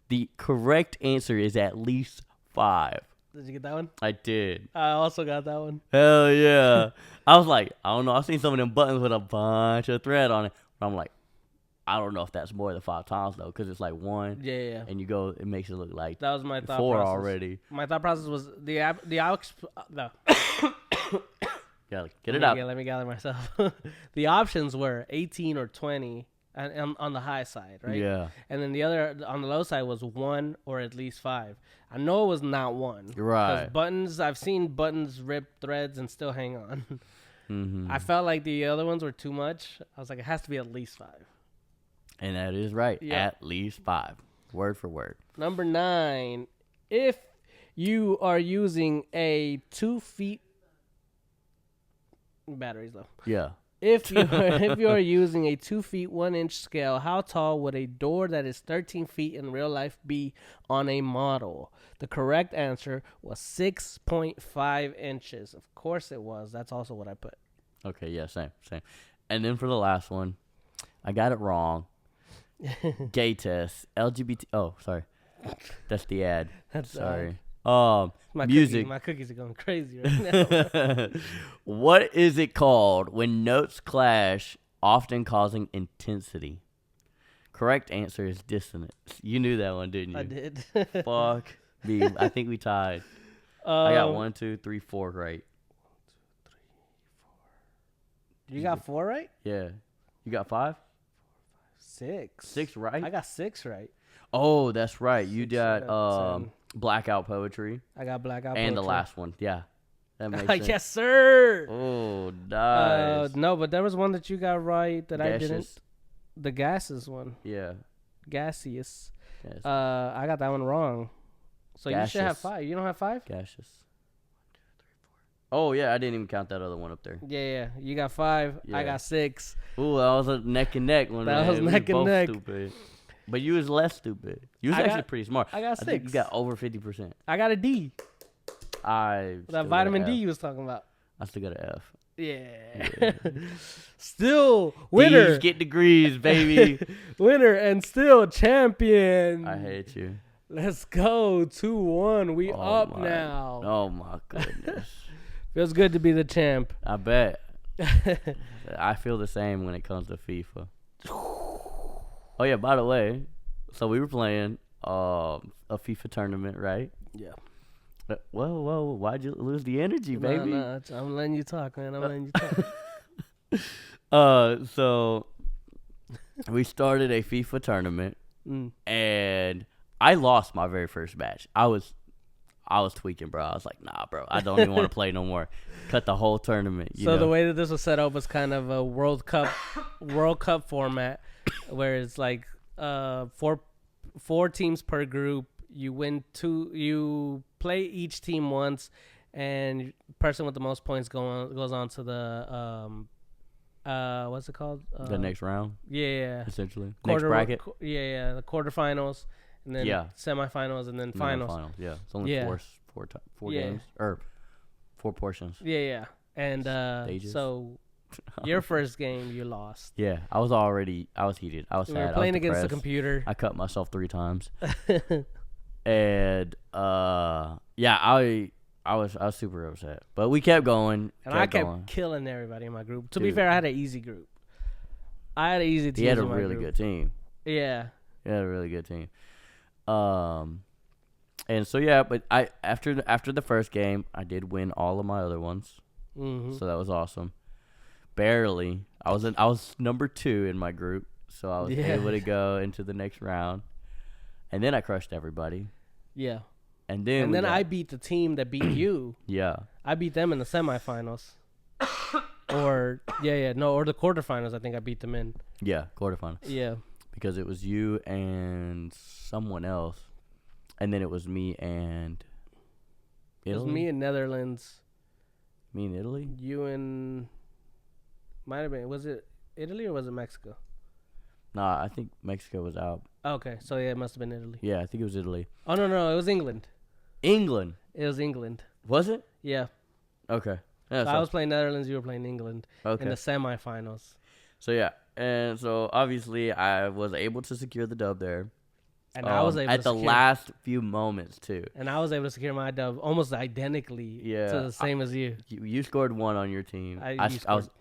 The correct answer is at least 5. Did you get that one? I did. I also got that one. Hell yeah. I was like, I don't know. I've seen some of them buttons with a bunch of thread on it. But I'm like, I don't know if that's more than 5 times, though, because it's like 1. Yeah. And you go, it makes it look like That was my thought 4 process. already. My thought process was no. Gotta get it out. Let me gather myself. The options were 18 or 20 on the high side, right? Yeah. And then the other on the low side was 1 or at least 5. I know it was not 1. Right. Because buttons, I've seen buttons rip threads and still hang on. Mm-hmm. I felt like the other ones were too much. I was like, it has to be at least 5. And that is right. Yeah. At least 5. Word for word. Number 9. If you are using a 2 feet batteries low. Yeah. If you are using a 2 feet 1 inch scale, how tall would a door that is 13 feet in real life be on a model? The correct answer was 6.5 inches. Of course it was. That's also what I put. Okay, yeah, same. And then for the last one, I got it wrong. Gay test. LGBT. Oh, sorry. That's the ad. That's Sorry. my Music. My cookies are going crazy right now. What is it called when notes clash, often causing intensity? Correct answer is dissonance. You knew that one, didn't you? I did. Fuck me. I think we tied. I got 1, 2, 3, 4 right. You got 4 right? Yeah. You got 5? 6. 6 right? I got 6 right. Oh, that's right. You 6, got 10. blackout poetry I got blackout. and the poetry. last one. Yeah. That makes sense. Yes, sir. Oh, nice. No, but there was one that you got right that I didn't. Gaseous. The gases one. Yeah. Gaseous. Yes. I got that one wrong. So you should have Gaseous. 5. You don't have 5? Gaseous. 1, 2, 3, 4. Oh, yeah. I didn't even count that other one up there. Yeah. You got 5. Yeah. I got 6. Ooh, that was a neck and neck one. That man. was We neck and both neck. Stupid. But you was less stupid. You was I actually got- pretty smart. I got think you 6. got over 50%. I got a D. I still That got vitamin an D F. you was talking about. I still got an F. Yeah. Still winner. D's get degrees, baby. Winner and still champion. I hate you. Let's go. 2-1. We Oh up my- now. Oh my goodness. Feels good to be the champ. I bet. I feel the same when it comes to FIFA. Oh yeah, by the way, so we were playing a FIFA tournament, right? Yeah. Whoa! Why'd you lose the energy, baby? No, I'm letting you talk, man. I'm letting you talk. So we started a FIFA tournament, and I lost my very first match. I was tweaking, bro. I was like, nah, bro. I don't even want to play no more. Cut the whole tournament. You know? The way that this was set up was kind of a World Cup format, where it's like four teams per group. You win two. You play each team once, and person with the most points goes on to the what's it called? The next round. Yeah. Essentially, next bracket. The quarterfinals, and then semifinals, and then finals. Yeah, it's only four games or 4 portions. Yeah. And so your first game you lost. Yeah, I was heated. I was sad. We were playing against the computer. I cut myself 3 times. And I was super upset. But we kept going. And I kept killing everybody in my group. To be fair, I had an easy group. I had an easy team. He had a really good team. Yeah. He had a really good team. And so but I after the first game, I did win all of my other ones. So that was awesome. Barely. I was number 2 in my group, so I was able to go into the next round. And then I crushed everybody. Yeah. And then I beat the team that beat you. Yeah. I beat them in the semifinals. or the quarterfinals. I think I beat them in. Yeah, quarterfinals. Yeah. Because it was you and someone else. And then it was me and Italy. It was me and Netherlands. Me and Italy? You and... Might have been. Was it Italy or was it Mexico? Nah, I think Mexico was out. Okay, so it must have been Italy. Yeah, I think it was Italy. Oh, no, it was England. England? It was England. Was it? Yeah. Okay. Yeah, so I was playing Netherlands, you were playing England in the semifinals. So, yeah. And so, obviously, I was able to secure the dub there. And I was able at the last few moments, too. And I was able to secure my dub almost identically to the same as you. You scored 1 on your team. I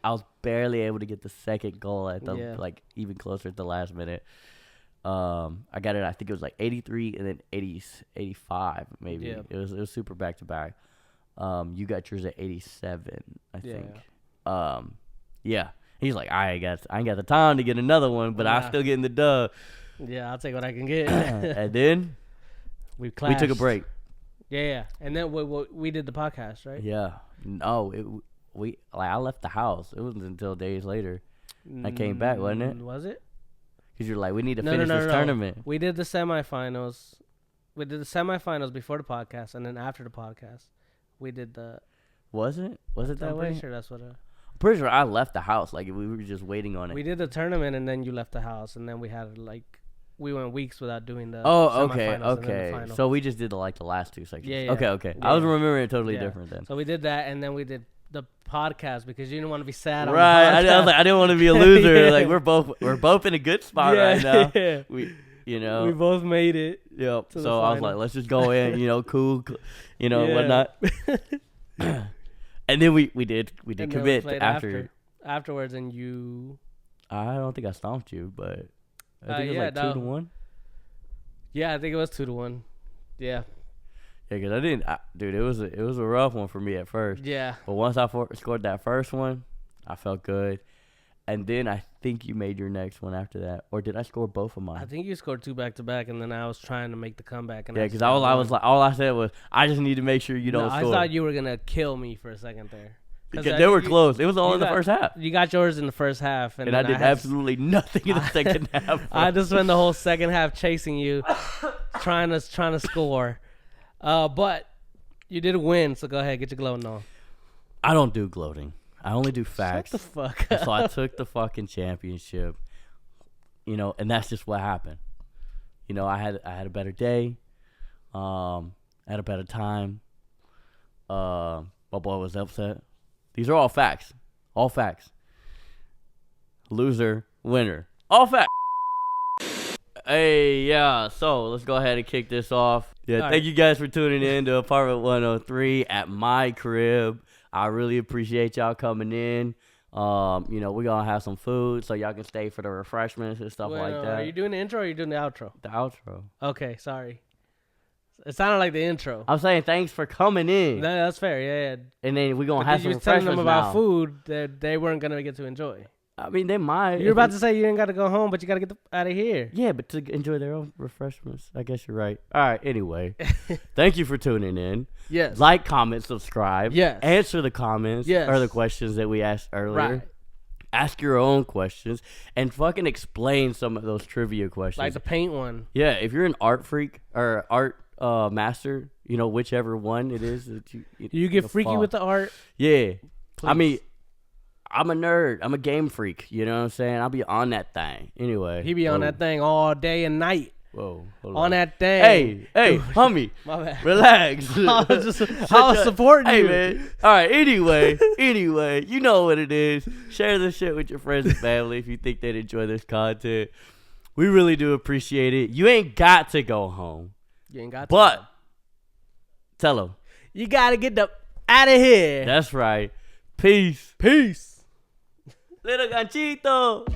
was barely able to get the second goal at the even closer at the last minute. I got it. I think it was like 83 and then 85 maybe. Yeah. It was super back to back. You got yours at 87, I think. Yeah. He's like, I ain't got the time to get another one, but I'm still getting the dub. Yeah, I'll take what I can get. And then we took a break. Yeah. And then we did the podcast, right? Yeah. No, I left the house. It wasn't until days later I came back, wasn't it? Was it? Because you're like, we need to finish this tournament. We did the semifinals. We did the semifinals before the podcast, and then after the podcast, we did the... Was it that way? I'm pretty sure that's what... I'm pretty sure I left the house. Like, we were just waiting on it. We did the tournament, and then you left the house, and then we had, like... We went weeks without doing the semifinals okay. So we just did the last 2 sections. Yeah. Okay. Yeah. I was remembering it totally different then. So we did that, and then we did the podcast because you didn't want to be sad on the podcast. Right. I was like, I didn't want to be a loser. Like we're both in a good spot right now. Yeah. We both made it. Yep. So I was like, let's just go in, cool, whatnot. And then we did commit afterwards, and you. I don't think I stomped you, but. I think it was like 2-1. Yeah, I think it was 2-1. Yeah. Yeah, because I didn't, dude. It was a rough one for me at first. Yeah. But once I scored that first one, I felt good, and then I think you made your next one after that, or did I score both of mine? I think you scored 2 back to back, and then I was trying to make the comeback. And because I was like, all I said was, I just need to make sure you don't score. I thought you were gonna kill me for a second there. Because they were close. It was all in the first half. You got yours in the first half. And I did absolutely nothing in the second half. Bro. I just spent the whole second half chasing you, trying to score. But you did win, so go ahead, get your gloating on. I don't do gloating. I only do facts. Shut the fuck up. So I took the fucking championship, and that's just what happened. I had a better day. I had a better time. My boy was upset. These are all facts. All facts. Loser, winner. All facts. Hey, yeah. So let's go ahead and kick this off. Yeah, thank you guys for tuning in to Apartment 103 at my crib. I really appreciate y'all coming in. We're going to have some food so y'all can stay for the refreshments and stuff like that. Are you doing the intro or are you doing the outro? The outro. Okay, sorry. It sounded like the intro. I'm saying thanks for coming in. No, that's fair. Yeah. And then we're gonna have some you were telling them refreshments about now. food that they weren't gonna get to enjoy. I mean, they might. You're about to say you ain't got to go home, but you got to get out of here. Yeah, but to enjoy their own refreshments. I guess you're right. All right. Anyway, thank you for tuning in. Yes. Like, comment, subscribe. Yes. Answer the comments. Yes. Or the questions that we asked earlier. Right. Ask your own questions and fucking explain some of those trivia questions. Like the paint one. Yeah, if you're an art freak or art master, you know, whichever one it is that you get freaky with the art. Yeah. Please. I mean, I'm a nerd. I'm a game freak. You know what I'm saying? I'll be on that thing. Anyway. He be on that thing all day and night. Whoa. Hold on that thing. Hey, homie. My bad. Relax. I was supporting you. Hey, man. All right, anyway, you know what it is. Share this shit with your friends and family if you think they'd enjoy this content. We really do appreciate it. You ain't got to go home. You ain't got to. But tell them. You got to get the out of here. That's right. Peace. Peace. Little ganchito.